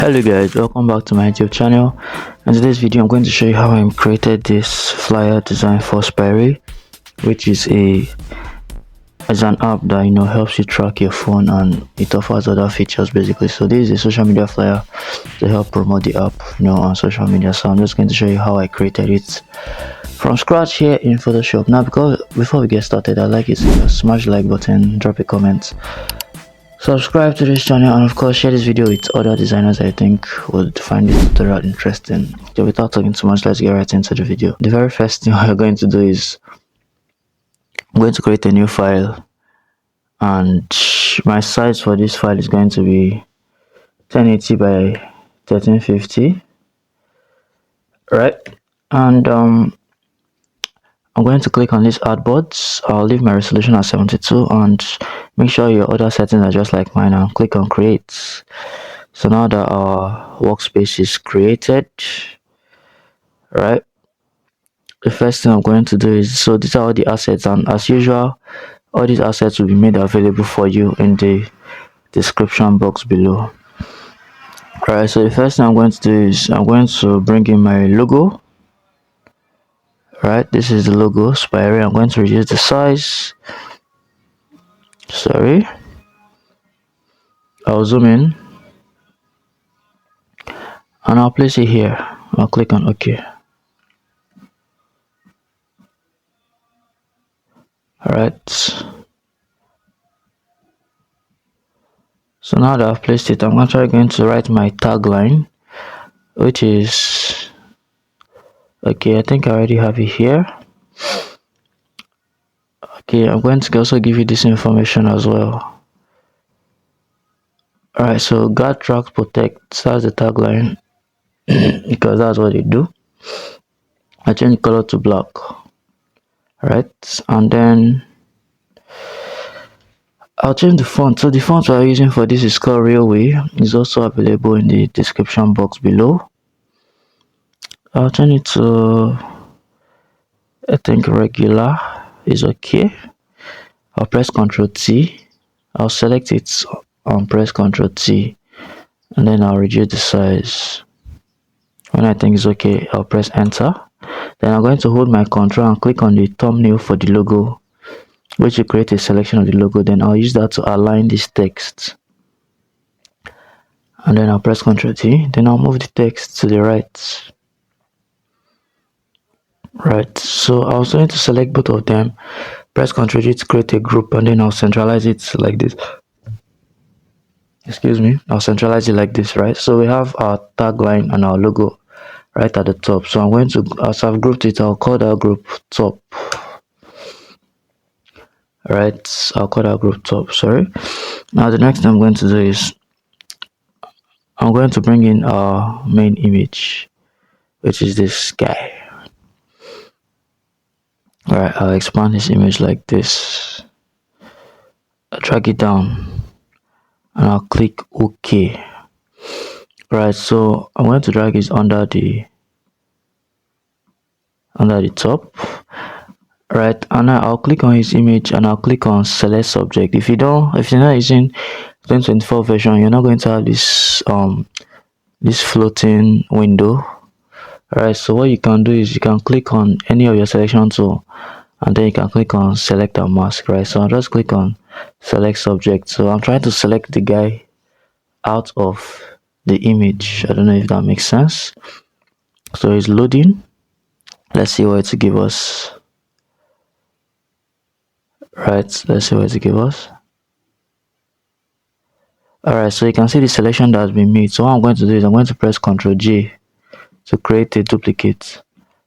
Hello guys, welcome back to my YouTube channel. In today's video I'm going to show you how I created this flyer design for Spirey, which is an app that helps you track your phone, and it offers other features basically. So this is a social media flyer to help promote the app on social media. So I'm just going to show you how I created it from scratch here in Photoshop. Now, because before we get started, I'd like you to smash the like button, drop a comment, subscribe to this channel, and of course share this video with other designers I think would find this tutorial interesting. So without talking too much, let's get right into the video. The very first thing we're going to do is I'm going to create a new file, and my size for this file is going to be 1080 by 1350, right? And I'm going to click on these artboards. I'll leave my resolution at 72 and make sure your other settings are just like mine, and click on create. So now that our workspace is created, right, the first thing I'm going to do is, so these are all the assets, and as usual all these assets will be made available for you in the description box below. Alright, so the first thing I'm going to do is I'm going to bring in my logo. Right, this is the logo Spirey. I'm going to reduce the size. Sorry, I'll zoom in and I'll place it here. I'll click on OK. Alright, so now that I've placed it, I'm actually going to write my tagline, which is okay. I think I already have it here. Okay, I'm going to also give you this information as well. Alright, so guard, track, protect, that's the tagline because that's what they do. I change the color to black. Right, and then I'll change the font. So the font we're using for this is called Railway. It's also available in the description box below. I'll change it to, I think, regular is okay. I'll press Ctrl T. I'll select it and press Ctrl T, and then I'll reduce the size. When I think it's okay, I'll press enter. Then I'm going to hold my control and click on the thumbnail for the logo, which will create a selection of the logo. Then I'll use that to align this text, and then I'll press Ctrl T. Then I'll move the text to the right. Right, so I was going to select both of them, press Ctrl G to create a group, and then I'll centralize it like this. Excuse me, I'll centralize it like this, right? So we have our tagline and our logo right at the top. So I'm going to, as I've grouped it, I'll call that group top. Right, I'll call that group top. Sorry. Now the next thing I'm going to do is I'm going to bring in our main image, which is this guy. Alright, I'll expand this image like this. I'll drag it down and I'll click OK. Right, so I'm going to drag it under the top. Right, and now I'll click on his image and I'll click on select subject. If you're not using 2024 version, you're not going to have this this floating window. Alright, so what you can do is you can click on any of your selection tool, and then you can click on select and mask. Right, so I'll just click on select subject. So I'm trying to select the guy out of the image. I don't know if that makes sense. So it's loading. Let's see what it's to give us. Right, let's see what it's to give us. Alright, so you can see the selection that has been made. So what I'm going to do is I'm going to press Ctrl J to create a duplicate.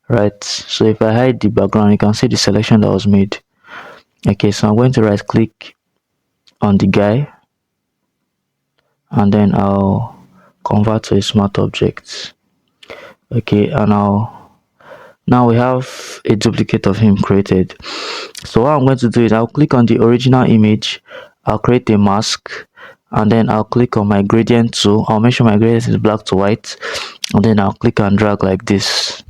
Right, so if I hide the background, you can see the selection that was made. Okay, so I'm going to right click on the guy, and then I'll convert to a smart object. Okay, and now we have a duplicate of him created. So what I'm going to do is I'll click on the original image, I'll create a mask, and then I'll click on my gradient tool. I'll make sure my gradient is black to white, and then I'll click and drag like this.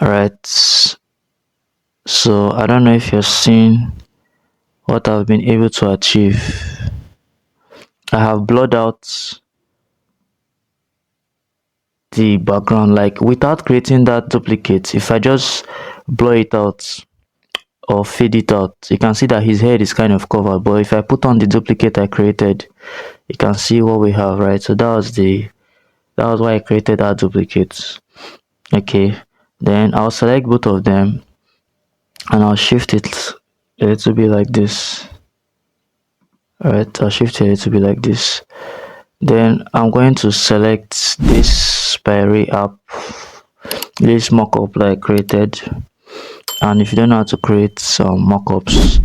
Alright, so I don't know if you're seeing what I've been able to achieve. I have blurred out the background, like without creating that duplicate. If I just blur it out or fade it out, you can see that his head is kind of covered. But if I put on the duplicate I created, you can see what we have, right? So that was why I created that duplicate. Okay, then I'll select both of them and I'll shift it a little bit like this. Alright, I'll shift it a little bit like this. Then I'm going to select this Spirey app, this mockup that I created. And if you don't know how to create some mockups,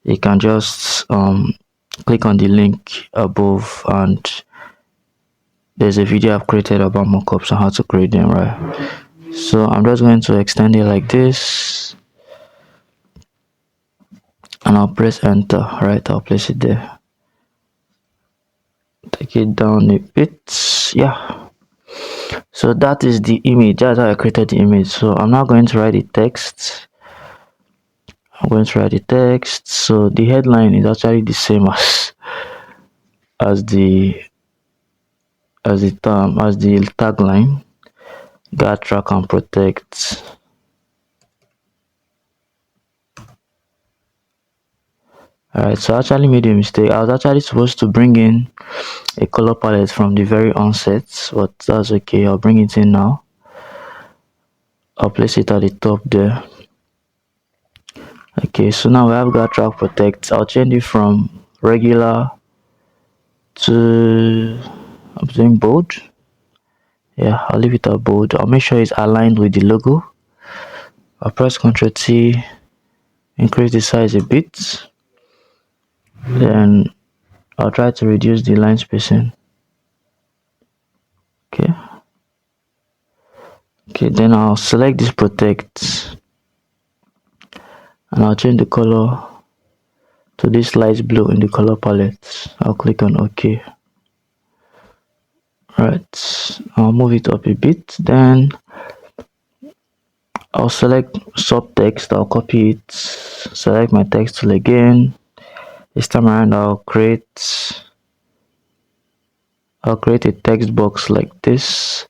you can just click on the link above, and there's a video I've created about mockups and how to create them, right? So I'm just going to extend it like this and I'll press enter. Right, I'll place it there, take it down a bit. Yeah, so that is the image. That's how I created the image. So I'm now going to write the text. I'm going to write the text. So the headline is actually the same as the tagline: guard, track and protect. Alright, so I actually made a mistake. I was actually supposed to bring in a color palette from the very onset, but that's okay. I'll bring it in now. I'll place it at the top there. Okay, so now we have guard, track, protect. I'll change it from regular to, I'm doing bold. Yeah, I'll leave it at bold. I'll make sure it's aligned with the logo. I'll press Ctrl T, increase the size a bit. Then I'll try to reduce the line spacing. Okay, then I'll select this protect and I'll change the color to this light blue in the color palette. I'll click on OK. Right, I'll move it up a bit. Then I'll select subtext. I'll copy it, select my text tool again. This time around I'll create a text box like this.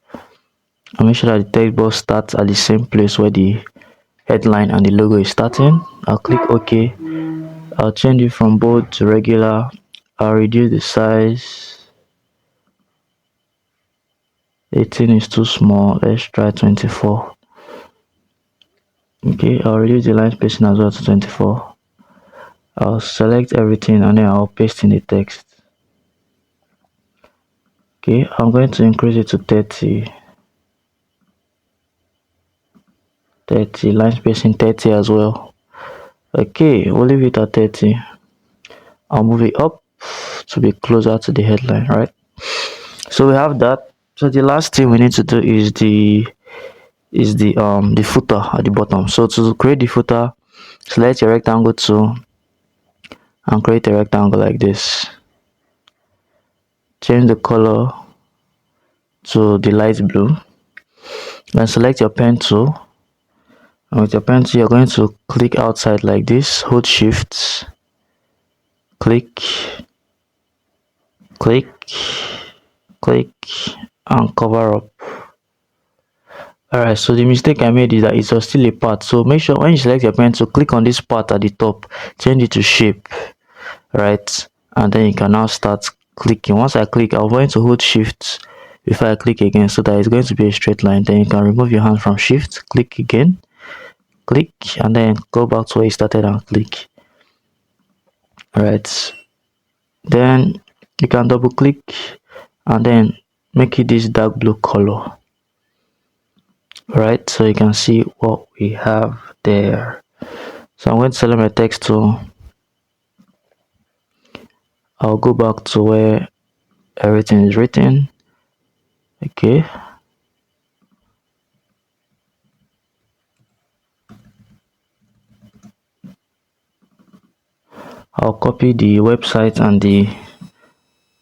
I'll make sure that the text box starts at the same place where the headline and the logo is starting. I'll click OK. I'll change it from bold to regular. I'll reduce the size. 18 is too small. Let's try 24. Okay, I'll reduce the line spacing as well to 24. I'll select everything and then I'll paste in the text. Okay, I'm going to increase it to 30. 30, line spacing 30 as well. Okay, we'll leave it at 30. I'll move it up to be closer to the headline, right? So we have that. So the last thing we need to do is the footer at the bottom. So to create the footer, select your rectangle tool and create a rectangle like this. Change the color to the light blue. Then select your pen tool, and with your pen tool you're going to click outside like this, hold shift, click, click, click and cover up. Alright, so the mistake I made is that it was still a part. So make sure when you select your pen tool, click on this part at the top, change it to shape, right? And then you can now start clicking. Once I click, I'm going to hold shift before I click again, so that it's going to be a straight line. Then you can remove your hand from shift, click again, click, and then go back to where you started and click. Alright, then you can double click and then make it this dark blue color. Right, so you can see what we have there. So I'm going to select my text tool. I'll go back to where everything is written. Okay, I'll copy the website and the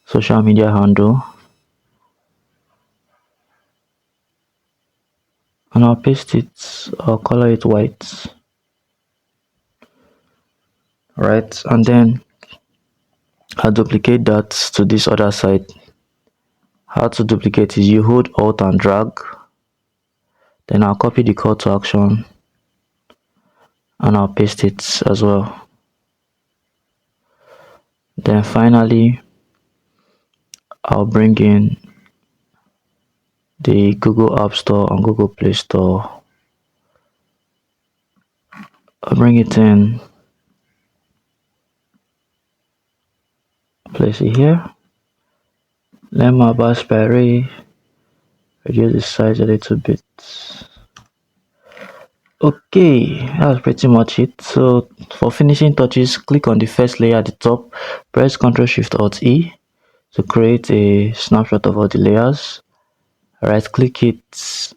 social media handle and I'll paste it. I'll color it white. Right, and then I'll duplicate that to this other side How to duplicate is you hold Alt and drag, then I'll copy the call to action and I'll paste it as well. Then finally I'll bring in the Google App Store and Google Play Store. I'll bring it in, place it here. Let my Raspberry reduce the size a little bit. Okay, that's pretty much it. So for finishing touches, click on the first layer at the top, press Ctrl Shift Alt E to create a snapshot of all the layers. Right click it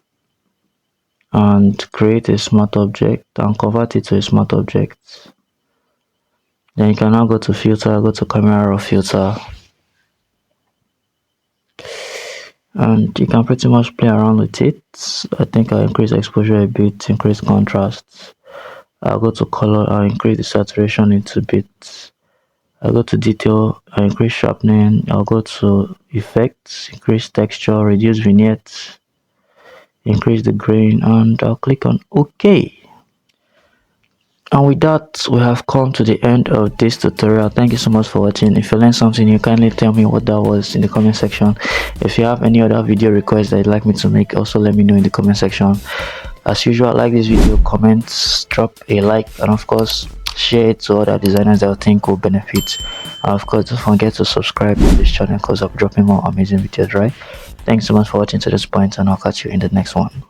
and create a smart object and convert it to a smart object. Then you can now go to filter, go to camera raw filter, and you can pretty much play around with it. I think I'll increase exposure a bit, increase contrast. I'll go to color, I'll increase the saturation a little bit. I'll go to detail, I'll increase sharpening. I'll go to effects, increase texture, reduce vignette, increase the grain, and I'll click on OK. And with that, we have come to the end of this tutorial. Thank you so much for watching. If you learned something new, kindly tell me what that was in the comment section. If you have any other video requests that you'd like me to make, also let me know in the comment section. As usual, like this video, comment, drop a like, and of course share it to other designers that you think will benefit. And of course, don't forget to subscribe to this channel because I'm dropping more amazing videos, right? Thanks so much for watching to this point, and I'll catch you in the next one.